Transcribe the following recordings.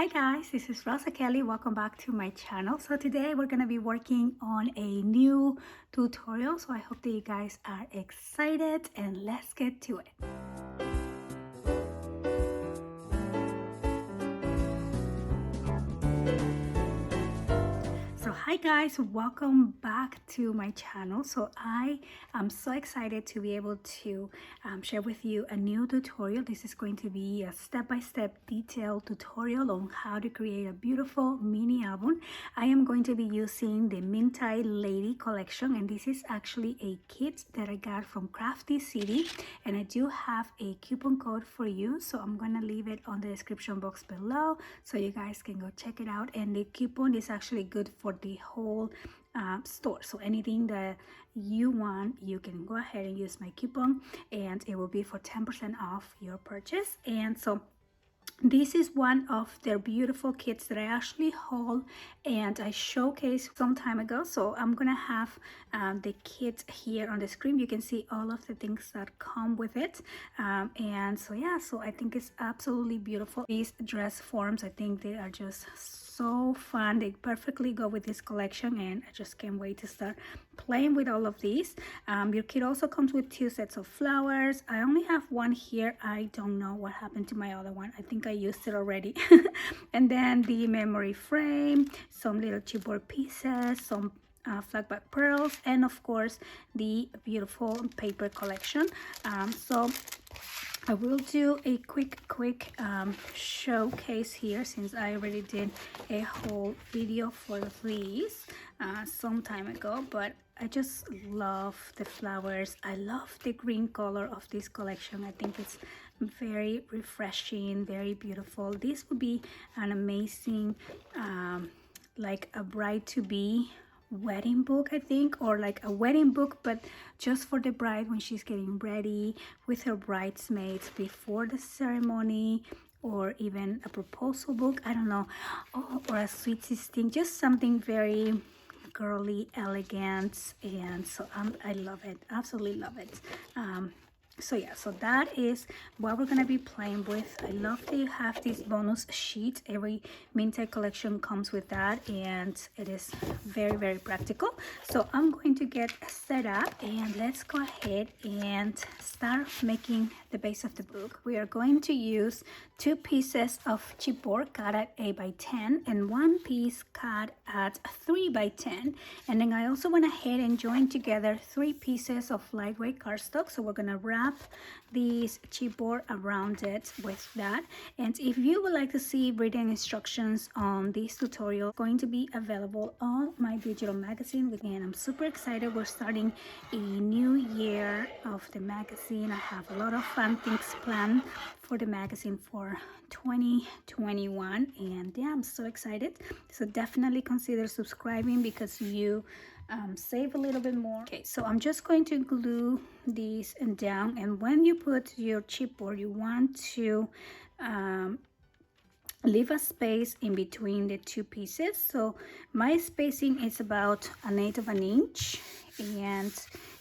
Hi guys, this is Rosa Kelly. Welcome back to my channel. So today we're going to be working on a new tutorial. So I hope that you guys are excited and let's get to it. So hi guys, welcome back to my channel. So I am so excited to be able to share with you a new tutorial. This is going to be a step-by-step detailed tutorial on how to create a beautiful mini album. I am going to be using the Minty Lady collection, and this is actually a kit that I got from Crafty City, and I do have a coupon code for you, so I'm gonna leave it on the description box below so you guys can go check it out. And the coupon is actually good for the whole store, so anything that you want, you can go ahead and use my coupon and it will be for 10% off your purchase. And so this is one of their beautiful kits that I actually haul and I showcased some time ago. So I'm gonna have the kit here on the screen. You can see all of the things that come with it. And so yeah, so I think it's absolutely beautiful. These dress forms, I think they are just so fun. They perfectly go with this collection and I just can't wait to start playing with all of these. Your kit also comes with 2 sets of flowers. I only have one here. I don't know what happened to my other one. I think I used it already. And then the memory frame, some little chipboard pieces, some flag pearls, and of course the beautiful paper collection. So I will do a quick showcase here, since I already did a whole video for these some time ago, but I just love the flowers. I love the green color of this collection. I think it's very refreshing, very beautiful. This would be an amazing like a bride-to-be wedding book, I think, or like a wedding book but just for the bride when she's getting ready with her bridesmaids before the ceremony, or even a proposal book, I don't know, or a sweet 16, just something very girly, elegant. And so I love it, absolutely love it. So yeah, so that is what we're gonna be playing with. I love that you have this bonus sheet. Every Minty collection comes with that, and it is very practical. So I'm going to get set up and let's go ahead and start making the base of the book. We are going to use 2 pieces of chipboard cut at 8 by 10 and 1 piece cut at 3 by 10. And then I also went ahead and joined together 3 pieces of lightweight cardstock. So we're gonna wrap this chipboard around it with that. And if you would like to see written instructions on this tutorial, it's going to be available on my digital magazine. And I'm super excited. We're starting a new year of the magazine. I have a lot of fun things planned for the magazine for 2021, and yeah, I'm so excited. So definitely consider subscribing because you save a little bit more. Okay, so I'm just going to glue these down, and when you put your chipboard, you want to leave a space in between the 2 pieces. So my spacing is about 1/8 of an inch, and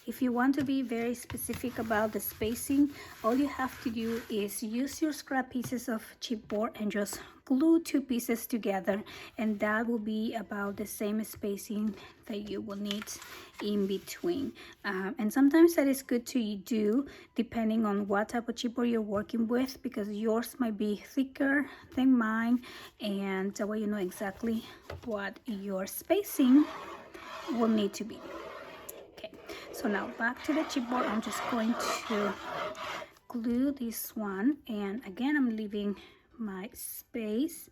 if you want to be very specific about the spacing, all you have to do is use your scrap pieces of chipboard and just glue 2 pieces together, and that will be about the same spacing that you will need in between. And sometimes that is good to do depending on what type of chipboard you're working with, because yours might be thicker than mine, and that way you know exactly what your spacing will need to be. Okay, so now back to the chipboard. I'm just going to glue this one, and again I'm leaving my space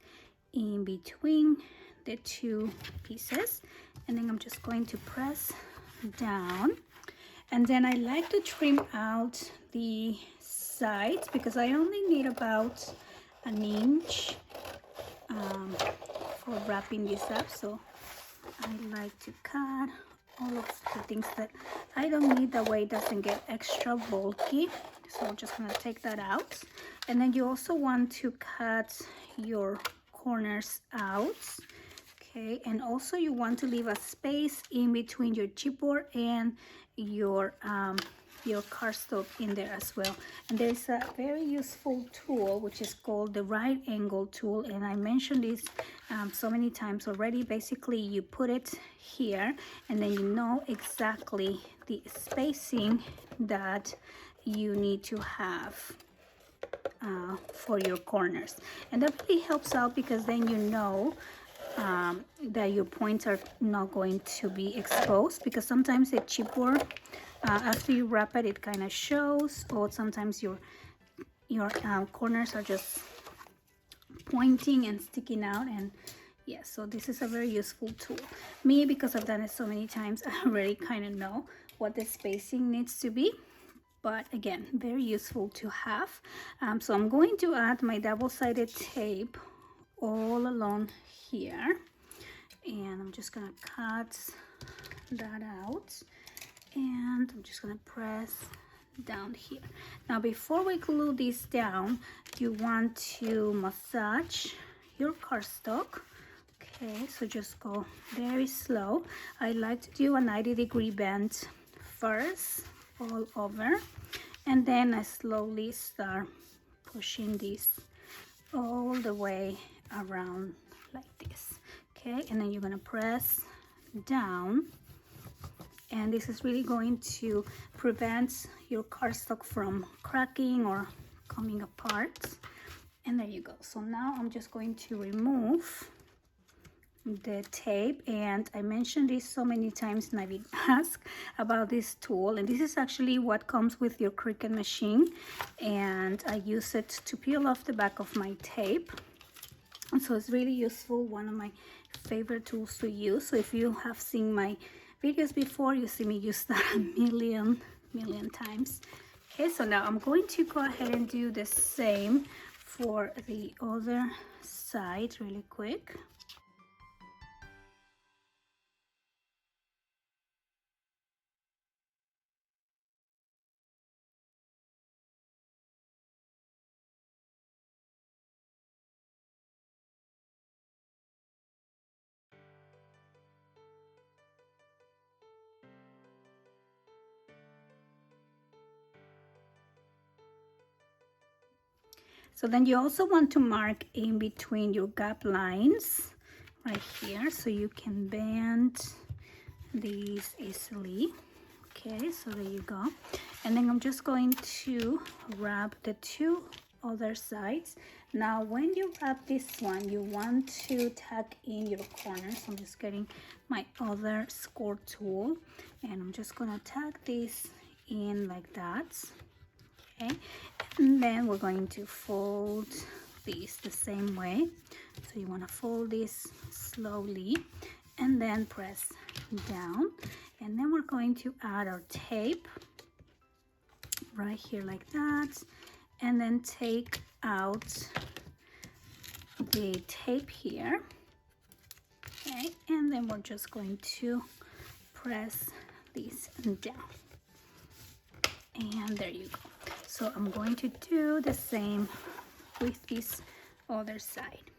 in between the 2 pieces, and then I'm just going to press down. And then I like to trim out the sides because I only need about 1 inch for wrapping this up. So I like to cut all of the things that I don't need, that way it doesn't get extra bulky. So I'm just gonna take that out. And then you also want to cut your corners out. Okay, and also you want to leave a space in between your chipboard and your your cardstock in there as well. And there's a very useful tool which is called the right angle tool, and I mentioned this so many times already. Basically, you put it here and then you know exactly the spacing that you need to have for your corners, and that really helps out because then you know that your points are not going to be exposed, because sometimes the chipboard, after you wrap it, it kind of shows, or sometimes your corners are just pointing and sticking out. And yeah, so this is a very useful tool. Me, because I've done it so many times, I already kind of know what the spacing needs to be, but again, very useful to have. So I'm going to add my double-sided tape all along here, and I'm just gonna cut that out, and I'm just gonna press down here. Now, before we glue this down, you want to massage your cardstock. Okay, so just go very slow. I like to do a 90-degree bend first all over, and then I slowly start pushing this all the way around like this. Okay, and then you're gonna press down, and this is really going to prevent your cardstock from cracking or coming apart. And there you go. So now I'm just going to remove the tape, and I mentioned this so many times and I've been asked about this tool, and this is actually what comes with your Cricut machine, and I use it to peel off the back of my tape. And so it's really useful, one of my favorite tools to use. So if you have seen my videos before, you see me use that a million times. Okay, so now I'm going to go ahead and do the same for the other side really quick. So then you also want to mark in between your gap lines right here, so you can bend these easily. Okay, so there you go. And then I'm just going to wrap the two other sides. Now, when you wrap this one, you want to tuck in your corners. I'm just getting my other score tool, and I'm just gonna tuck this in like that. Okay, and then we're going to fold these the same way. So you want to fold this slowly and then press down, and then we're going to add our tape right here like that, and then take out the tape here. Okay, and then we're just going to press this down, and there you go. So I'm going to do the same with this other side.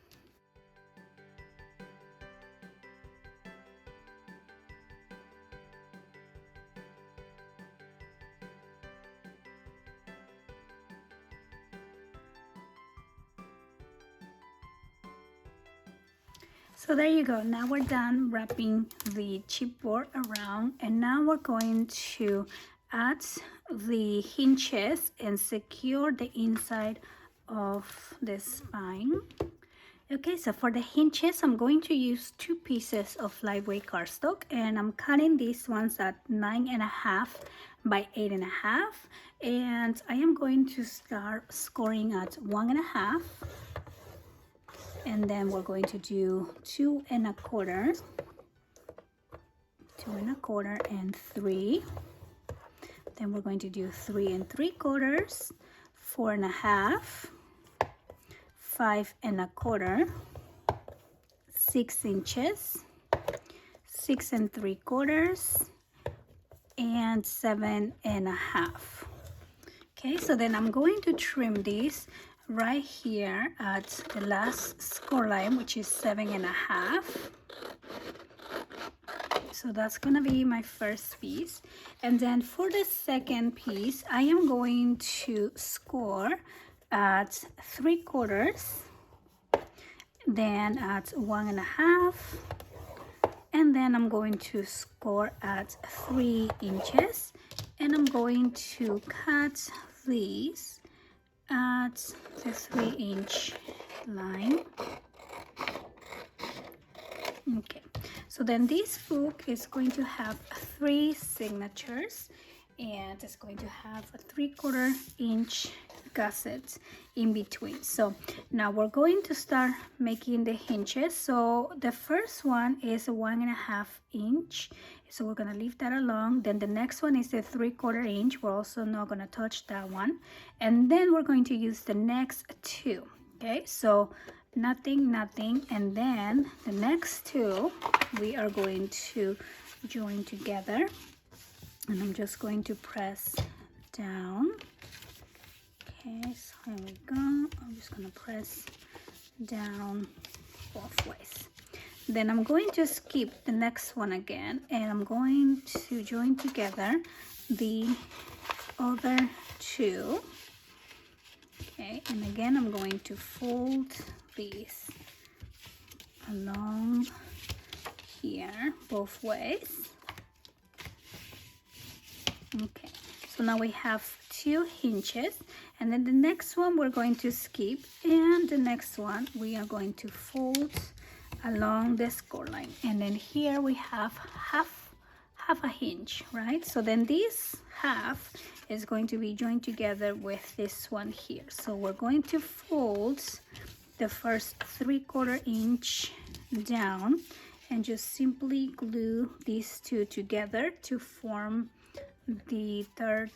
So there you go. Now we're done wrapping the chipboard around, and now we're going to add the hinges and secure the inside of the spine. Okay, so for the hinges, I'm going to use 2 pieces of lightweight cardstock, and I'm cutting these ones at 9.5 by 8.5, and I am going to start scoring at 1.5, and then we're going to do 2.25, 2.25, and 3. Then we're going to do 3.75, 4.5, 5.25, 6 inches, 6.75, and 7.5. Okay, so then I'm going to trim this right here at the last score line, which is 7.5. so that's gonna be my first piece. And then for the second piece, I am going to score at 3/4, then at 1.5, and then I'm going to score at 3 inches, and I'm going to cut these at the 3-inch line. Okay, so then this book is going to have 3 signatures, and it's going to have a 3/4 inch gusset in between. So now we're going to start making the hinges. So the first one is a 1.5 inch, so we're going to leave that alone. Then the next one is a 3/4 inch. We're also not going to touch that one, and then we're going to use the next 2. Okay, so nothing, and then the next 2 we are going to join together, and I'm just going to press down. Okay, so here we go. I'm just gonna press down both ways. Then I'm going to skip the next one again, and I'm going to join together the other 2. Okay, and again I'm going to fold these along here both ways. Okay, so now we have 2 hinges, and then the next one we're going to skip, and the next one we are going to fold along the score line, and then here we have half a hinge, right? So then this half is going to be joined together with this one here. So we're going to fold the first 3/4 inch down and just simply glue these 2 together to form the 3rd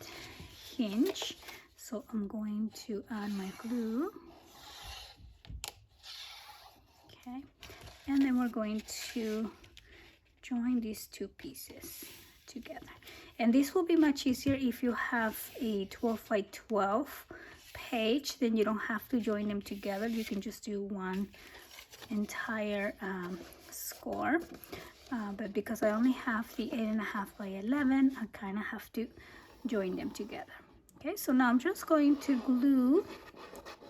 hinge. So I'm going to add my glue. Okay, and then we're going to join these 2 pieces together, and this will be much easier if you have a 12 by 12 page. Then you don't have to join them together. You can just do one entire score, but because I only have the 8.5 by 11, I kind of have to join them together. Okay, so now I'm just going to glue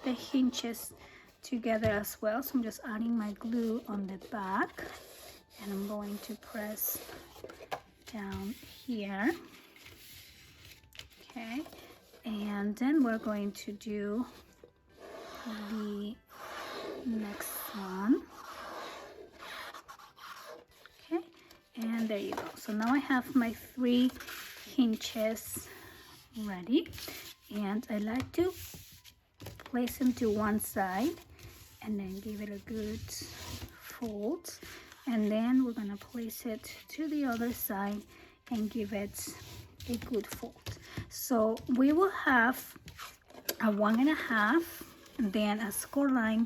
the hinges together as well. So I'm just adding my glue on the back, and I'm going to press down here. Okay, and then we're going to do the next one. Okay, and there you go. So now I have my 3 hinges ready, and I like to place them to one side and then give it a good fold, and then we're gonna place it to the other side and give it a good fold. So we will have a 1.5, and then a score line,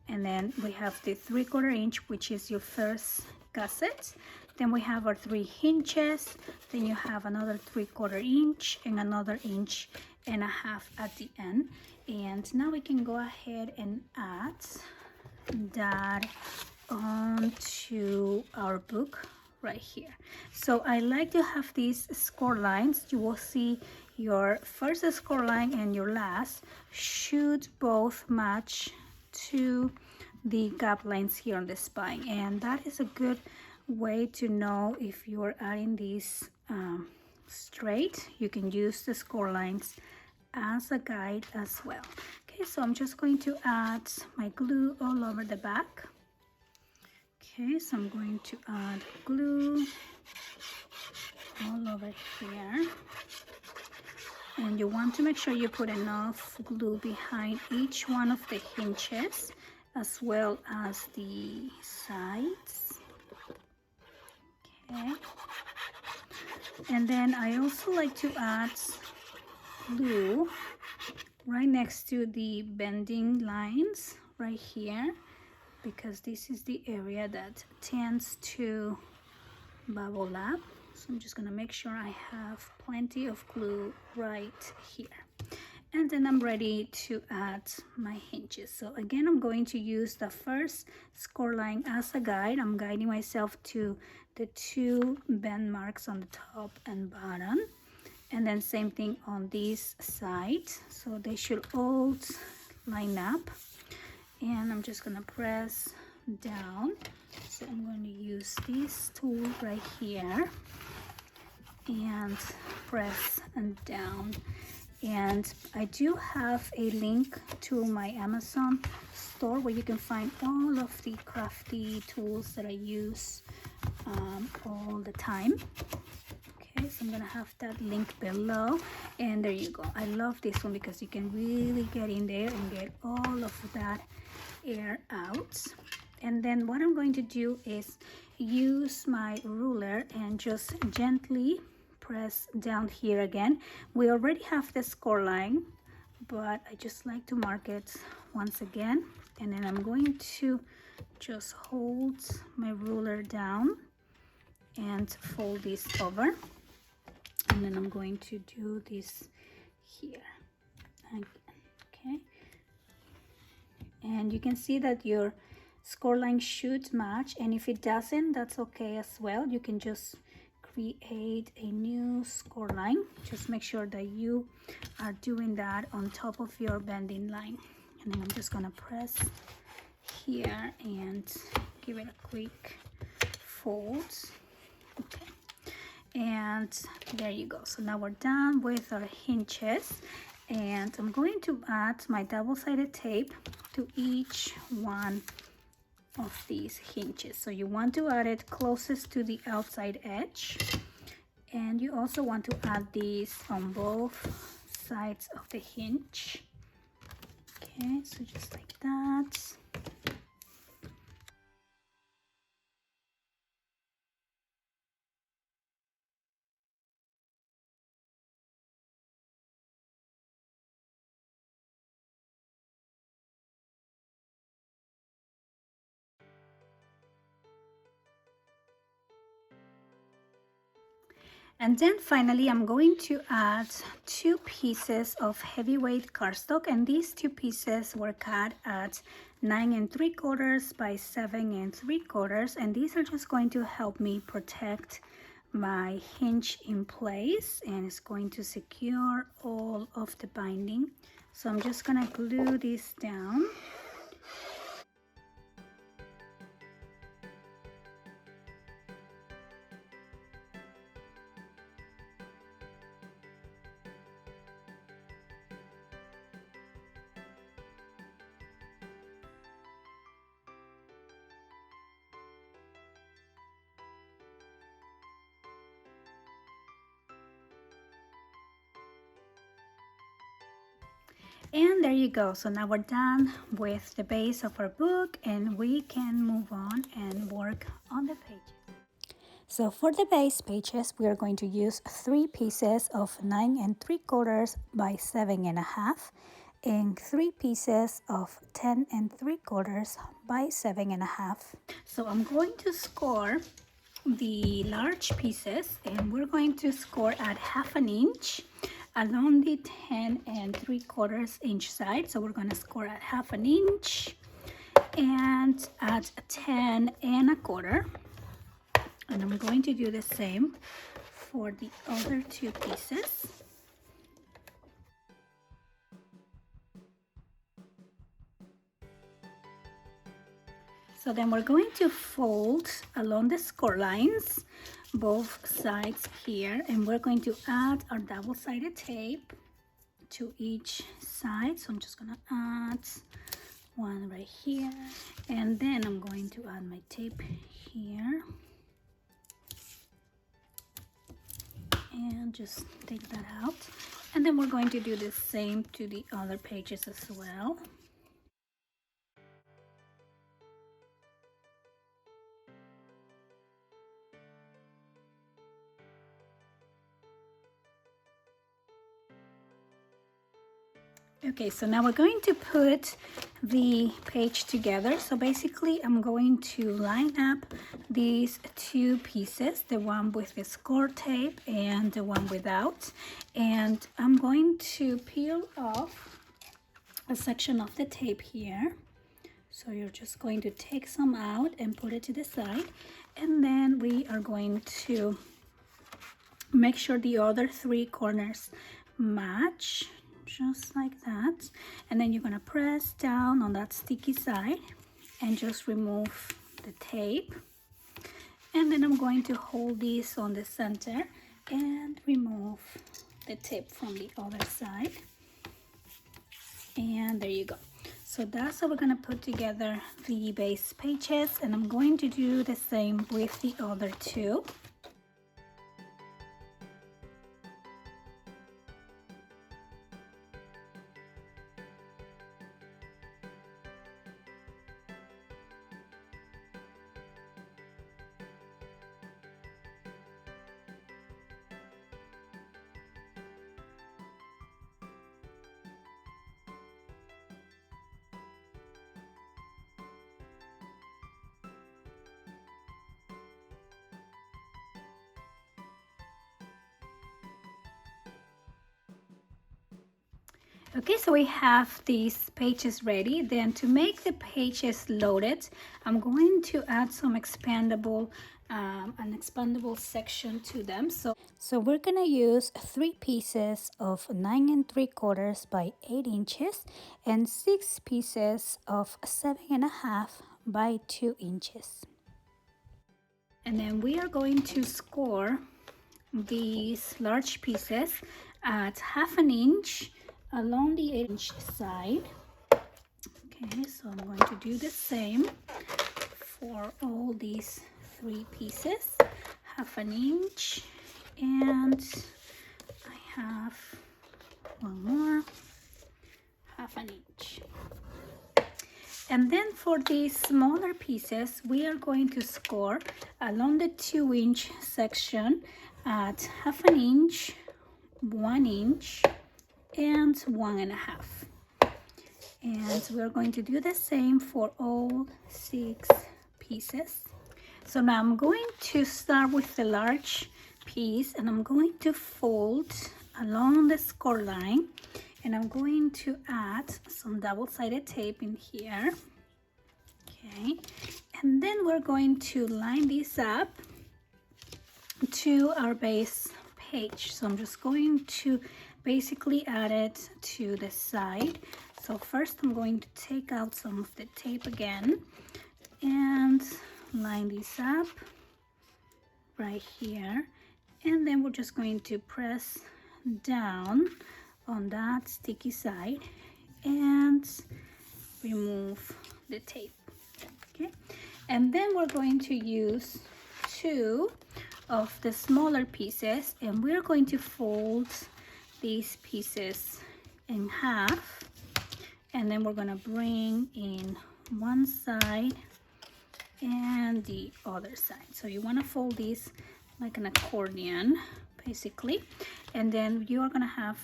and then we have the 3/4 inch, which is your first gusset. Then we have our 3 hinges, then you have another 3/4 inch and another 1.5 inch at the end. And now we can go ahead and add that onto our book right here. So I like to have these score lines. You will see your first score line and your last should both match to the gap lines here on the spine, and that is a good way to know if you're adding these straight. You can use the score lines as a guide as well. Okay, so I'm just going to add my glue all over the back. Okay, so I'm going to add glue all over here, and you want to make sure you put enough glue behind each one of the hinges as well as the sides. Okay, and then I also like to add glue right next to the bending lines right here, because this is the area that tends to bubble up. So I'm just gonna make sure I have plenty of glue right here. And then I'm ready to add my hinges. So again, I'm going to use the first score line as a guide. I'm guiding myself to the 2 bend marks on the top and bottom, and then same thing on this side, so they should all line up. And I'm just gonna press down. So I'm going to use this tool right here and press and down. And I do have a link to my Amazon store where you can find all of the crafty tools that I use all the time. Okay, so I'm gonna have that link below, and there you go. I love this one because you can really get in there and get all of that air out. And then what I'm going to do is use my ruler and just gently press down here again. We already have the score line, but I just like to mark it once again. And then I'm going to just hold my ruler down and fold this over. And then I'm going to do this here again. Okay, and you can see that your score line should match, and if it doesn't, that's okay as well. You can just create a new score line. Just make sure that you are doing that on top of your bending line. And then I'm just gonna press here and give it a quick fold. Okay, and there you go. So now we're done with our hinges, and I'm going to add my double-sided tape to each one of these hinges. So you want to add it closest to the outside edge, and you also want to add these on both sides of the hinge. Okay, so just like that. And then finally, I'm going to add 2 pieces of heavyweight cardstock, and these 2 pieces were cut at 9 3/4 by 7 3/4, and these are just going to help me protect my hinge in place, and it's going to secure all of the binding. So I'm just gonna glue this down. And there you go. So now we're done with the base of our book, and we can move on and work on the pages. So for the base pages, we are going to use 3 pieces of 9 3/4 by 7.5 and 3 pieces of 10 3/4 by 7.5. So I'm going to score the large pieces, and we're going to score at 1/2 inch along the 10 3/4 inch side. So we're going to score at 1/2 inch and at 10 1/4. And I'm going to do the same for the other 2 pieces. So then we're going to fold along the score lines, both sides here, and we're going to add our double-sided tape to each side. So I'm just gonna add one right here, and then I'm going to add my tape here. And just take that out, and then we're going to do the same to the other pages as well. Okay, so now we're going to put the page together. So basically I'm going to line up these two pieces, the one with the score tape and the one without, and I'm going to peel off a section of the tape here. So you're just going to take some out and put it to the side, and then we are going to make sure the other three corners match, just like that. And then you're gonna press down on that sticky side and just remove the tape. And then I'm going to hold this on the center and remove the tape from the other side. And there you go. So that's how we're gonna put together the base pages, and I'm going to do the same with the other two. Okay, so we have these pages ready. Then to make the pages loaded, I'm going to add some expandable, an expandable section to them. So we're gonna use 3 pieces of 9 3/4 by 8 inches and 6 pieces of 7.5 by 2 inches. And then we are going to score these large pieces at 1/2 inch along the 8-inch side. Okay, so I'm going to do the same for all these 3 pieces, 1/2 inch, and I have one more 1/2 inch. And then for these smaller pieces, we are going to score along the 2-inch section at 1/2 inch, 1 inch, and 1.5. And we're going to do the same for all 6 pieces. So now I'm going to start with the large piece, and I'm going to fold along the score line, and I'm going to add some double-sided tape in here. Okay, and then we're going to line this up to our base page. So I'm just going to basically add it to the side. So first I'm going to take out some of the tape again and line this up right here, and then we're just going to press down on that sticky side and remove the tape. Okay, and then we're going to use 2 of the smaller pieces, and we're going to fold these pieces in half, and then we're going to bring in one side and the other side. So you want to fold these like an accordion basically, and then you are going to have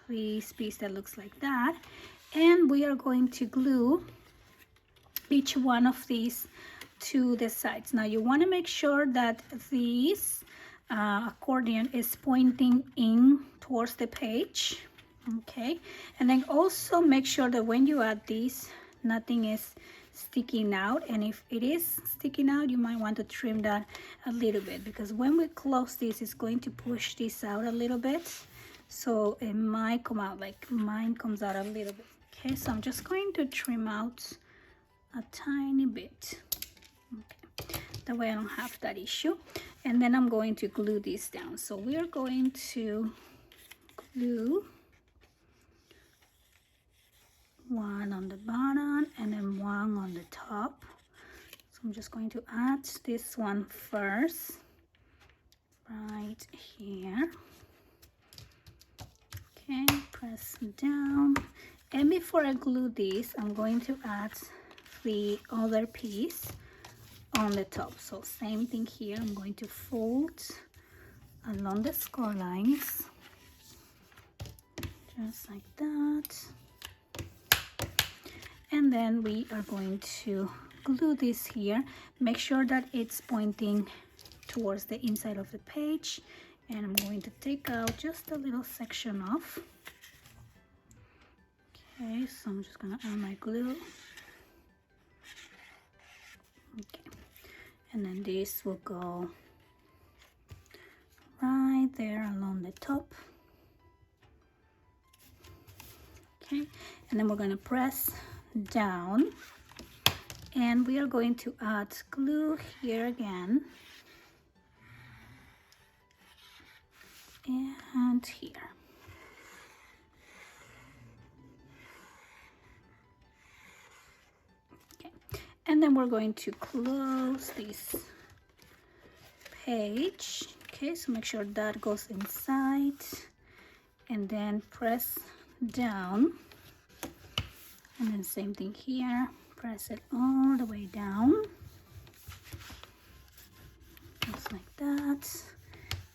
this piece that looks like that, and we are going to glue each one of these to the sides. Now you want to make sure that this accordion is pointing in towards the page. Okay, and then also make sure that when you add these, nothing is sticking out, and if it is sticking out, you might want to trim that a little bit, because when we close this, it's going to push this out a little bit, so it might come out like mine comes out a little bit. Okay, so I'm just going to trim out a tiny bit. Okay, that way I don't have that issue. And then I'm going to glue this down. So we are going to glue one on the bottom and then one on the top. So I'm just going to add this one first right here. Okay, press down, and before I glue this, I'm going to add the other piece on the top. So same thing here, I'm going to fold along the score lines just like that, And then we are going to glue this here. Make sure that it's pointing towards the inside of the page, and I'm going to take out just a little section off. Okay, so I'm just gonna add my glue. Okay, and then this will go right there along the top. Okay, and then we're going to press down, and we are going to add glue here again and here. Okay, and then we're going to close this page. Okay, so make sure that goes inside, and then press down, and then same thing here, press it all the way down, just like that,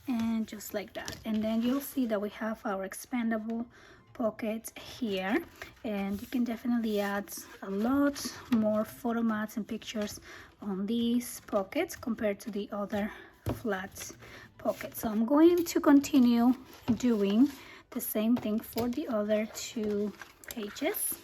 and just like that. And then you'll see that we have our expandable pockets here, and you can definitely add a lot more photo mats and pictures on these pockets compared to the other flat pockets. So I'm going to continue doing the same thing for the other two pages.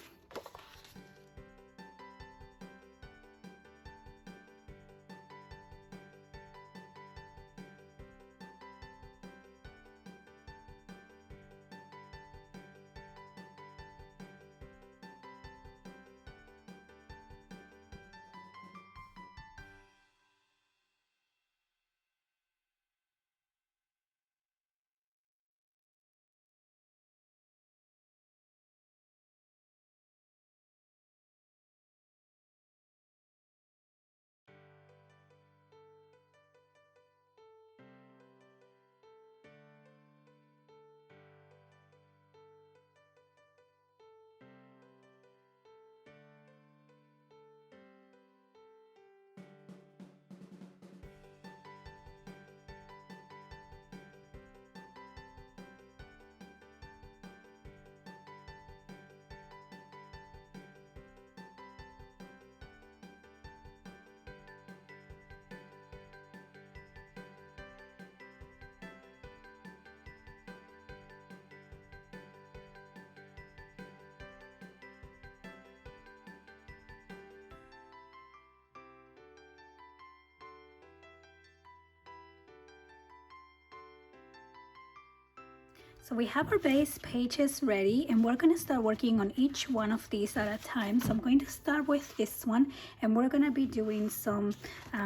So we have our base pages ready, and we're going to start working on each one of these at a time. So I'm going to start with this one, and we're going to be doing some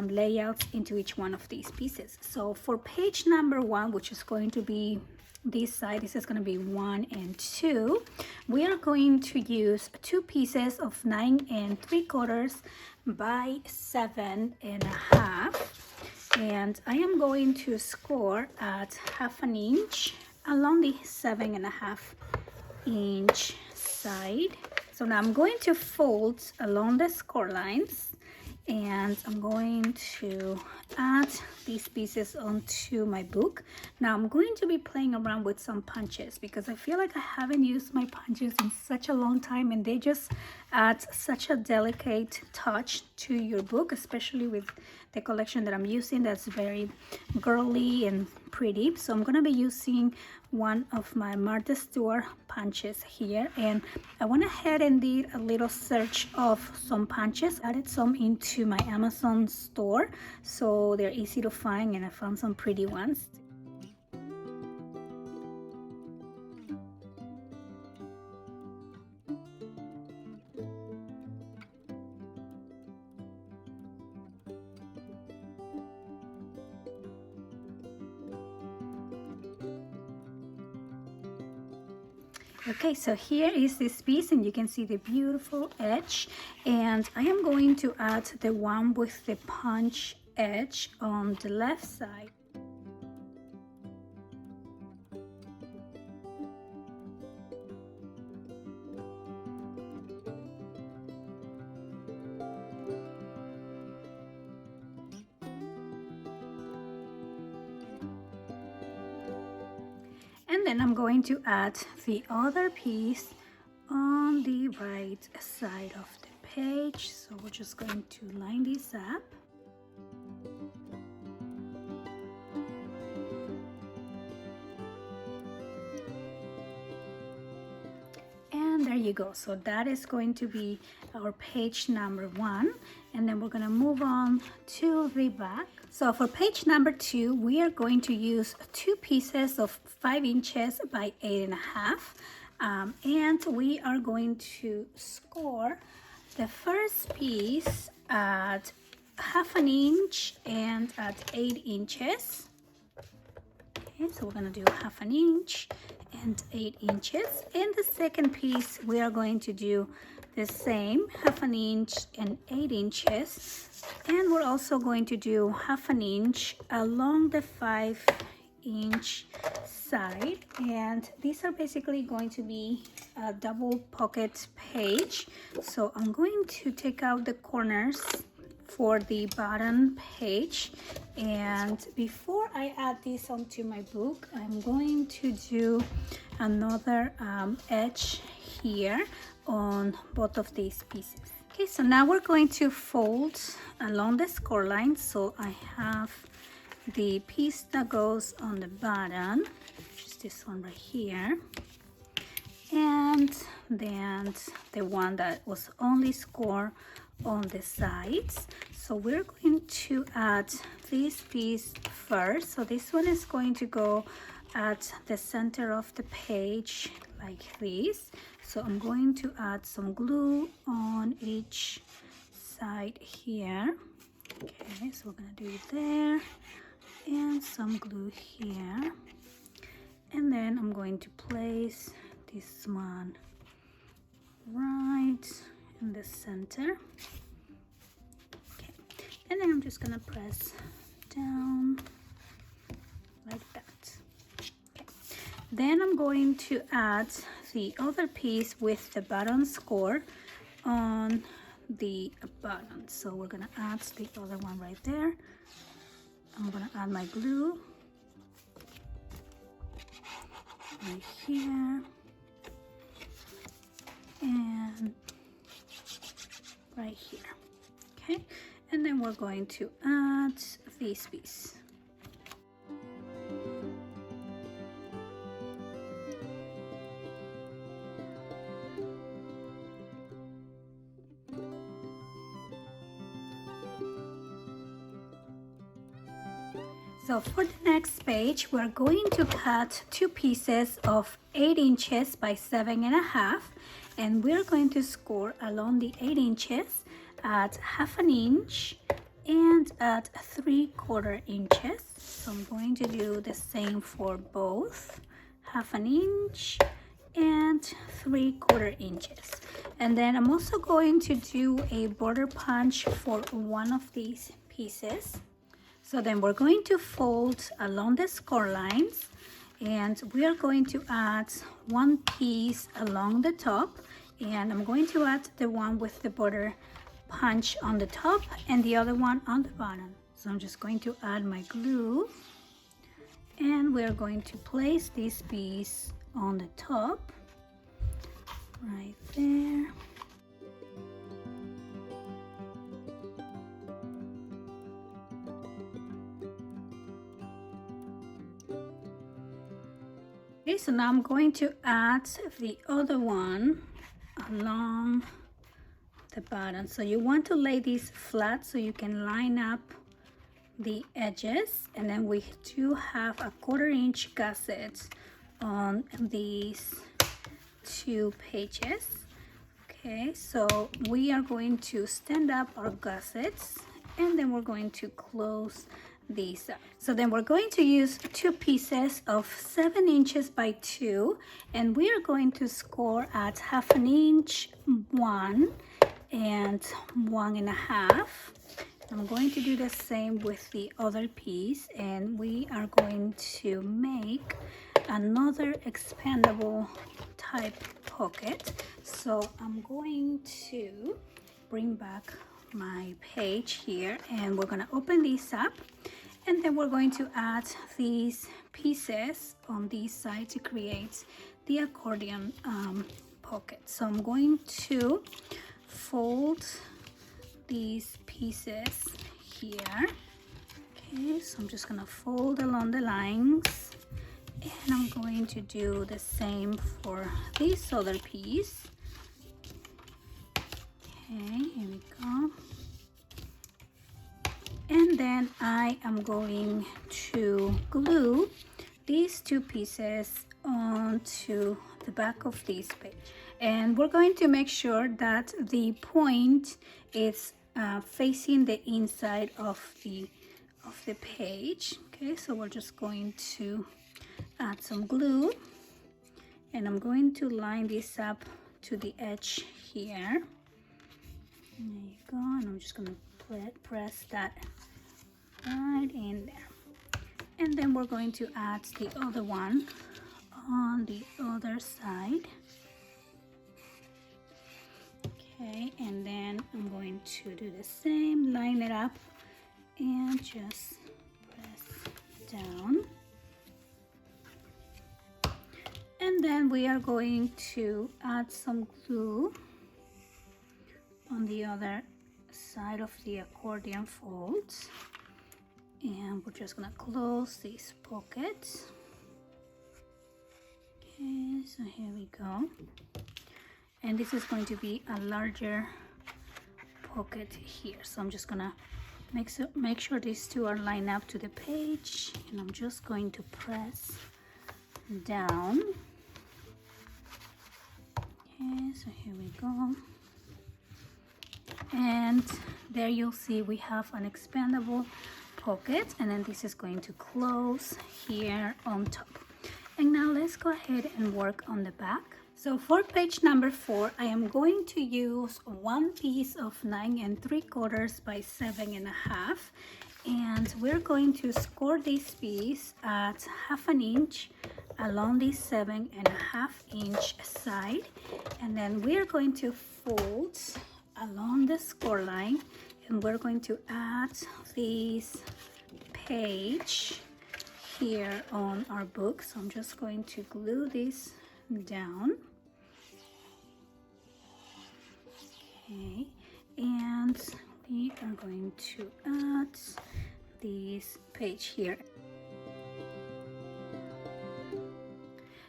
layouts into each one of these pieces. So for page number 1, which is going to be this side, this is going to be 1 and 2. We are going to use 2 pieces of 9 3/4 by 7 1/2, and I am going to score at 1/2 inch along the 7 1/2 inch side. So now I'm going to fold along the score lines, and I'm going to add these pieces onto my book. Now I'm going to be playing around with some punches because I feel like I haven't used my punches in such a long time, and they just add such a delicate touch to your book, especially with the collection that I'm using that's very girly and pretty. So I'm going to be using one of my Martha Stewart punches here, and I went ahead and did a little search of some punches, added some into my Amazon store so they're easy to find, and I found some pretty ones. Okay, so here is this piece, and you can see the beautiful edge, and I am going to add the one with the punch edge on the left side. And then I'm going to add the other piece on the right side of the page. So we're just going to line this up. And there you go. So that is going to be our page number 1, and then we're going to move on to the back. So for page number 2, we are going to use 2 pieces of 5 inches by 8.5, and we are going to score the first piece at 1/2 inch and at 8 inches. Okay, so we're going to do 1/2 inch and 8 inches, and the second piece we are going to do the same, 1/2 inch and 8 inches, and we're also going to do 1/2 inch along the 5-inch side. And these are basically going to be a double pocket page, so I'm going to take out the corners for the bottom page. And before I add this onto my book, I'm going to do another edge here on both of these pieces. Okay, so now we're going to fold along the score line. So I have the piece that goes on the bottom, which is this one right here, and then the one that was only scored on the sides. So we're going to add this piece first. So this one is going to go at the center of the page like this. So I'm going to add some glue on each side here. Okay, so we're gonna do it there, and some glue here, and then I'm going to place this one right in the center. Okay, and then I'm just gonna press down like that. Okay. Then I'm going to add the other piece with the button score on the button. So we're gonna add the other one right there. I'm gonna add my glue right here and right here. Okay, and then we're going to add this piece. So for the next page, we're going to cut 2 pieces of 8 inches by 7.5, and we're going to score along the 8 inches at 1/2 inch and at 3/4 inches. So I'm going to do the same for both, 1/2 inch and 3/4 inches. And then I'm also going to do a border punch for one of these pieces. So then we're going to fold along the score lines, and we are going to add one piece along the top, and I'm going to add the one with the border punch on the top and the other one on the bottom. So I'm just going to add my glue, and we're going to place this piece on the top right there. Okay, so now I'm going to add the other one along the bottom. So you want to lay these flat so you can line up the edges, and then we do have a 1/4 inch gusset on these 2 pages. Okay, so we are going to stand up our gussets, and then we're going to close these up. So then we're going to use 2 pieces of 7 inches by 2, and we are going to score at 1/2 inch, 1 and 1.5. I'm going to do the same with the other piece, and we are going to make another expandable type pocket. So I'm going to bring back my page here, and we're going to open this up, and then we're going to add these pieces on this side to create the accordion pocket. So I'm going to fold these pieces here. Okay, so I'm just gonna fold along the lines, and I'm going to do the same for this other piece. Okay, here we go. And then I am going to glue these two pieces onto the back of this page, and we're going to make sure that the point is facing the inside of the page. Okay, so we're just going to add some glue, and I'm going to line this up to the edge here. There you go, and I'm just gonna press that right in there, and then we're going to add the other one on the other side. Okay, and then I'm going to do the same, line it up and just press down, and then we are going to add some glue on the other side of the accordion folds, and we're just gonna close these pockets. Okay, so here we go, and this is going to be a larger pocket here, so I'm just gonna make sure these two are lined up to the page, and I'm just going to press down. Okay, so here we go, and there you'll see we have an expandable pocket, and then this is going to close here on top. And now let's go ahead and work on the back. So for page number 4, I am going to use one piece of 9 3/4 by 7 1/2, and we're going to score this piece at 1/2 inch along the 7 1/2 inch side, and then we're going to fold along the score line, and we're going to add this page here on our book. So I'm just going to glue this down. Okay, and we are going to add this page here.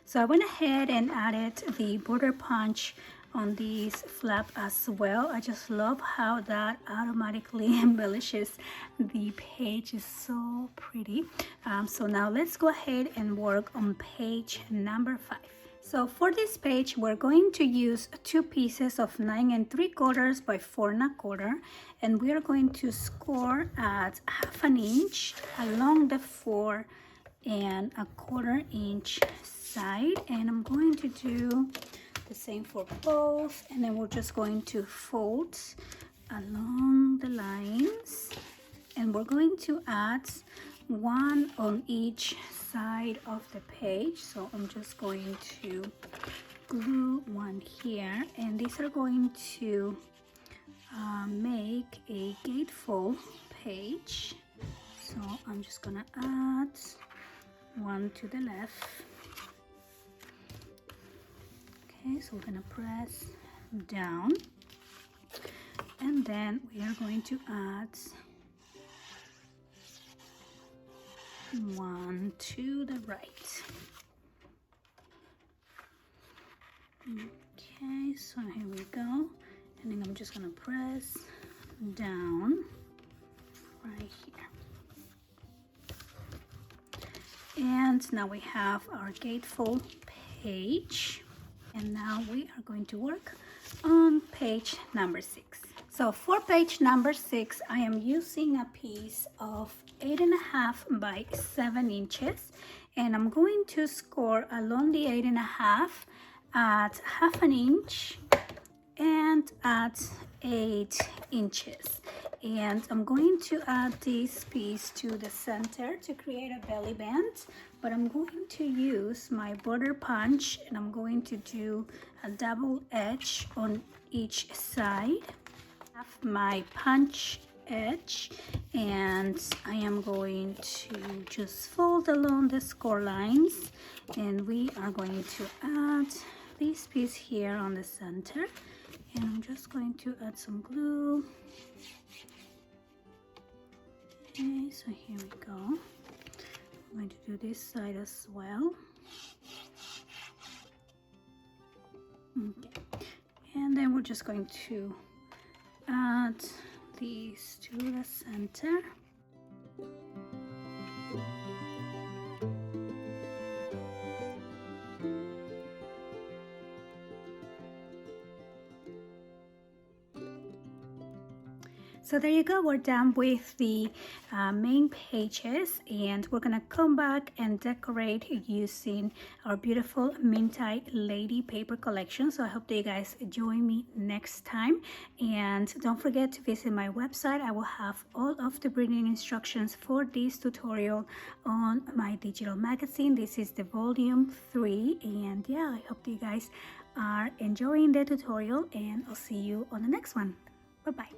So I went ahead and added the border punch on this flap as well. I just love how that automatically embellishes the page. Is so pretty. So now let's go ahead and work on page number 5. So for this page, we're going to use 2 pieces of 9 3/4 by 4 1/4, and we are going to score at 1/2 inch along the 4 1/4 inch side, and I'm going to do the same for both, and then we're just going to fold along the lines, and we're going to add one on each side of the page. So I'm just going to glue one here, and these are going to make a gatefold page. So I'm just gonna add one to the left. Okay, so we're gonna press down, and then we are going to add one to the right. Okay, so here we go, and then I'm just gonna press down right here. And now we have our gatefold page, and now we are going to work on page number 6. So for page number 6, I am using a piece of 8 1/2 by 7 inches, and I'm going to score along the 8 1/2 at 1/2 inch and at 8 inches. And I'm going to add this piece to the center to create a belly band, but I'm going to use my border punch, and I'm going to do a double edge on each side of my punch edge, and I am going to just fold along the score lines, and we are going to add this piece here on the center, and I'm just going to add some glue. Okay, so here we go. I'm going to do this side as well. Okay, and then we're just going to add these to the center. So there you go, we're done with the main pages, and we're gonna come back and decorate using our beautiful Mintai Lady paper collection. So I hope that you guys join me next time, and don't forget to visit my website. I will have all of the printing instructions for this tutorial on my digital magazine. This is the volume 3, and yeah, I hope that you guys are enjoying the tutorial, and I'll see you on the next one. Bye bye.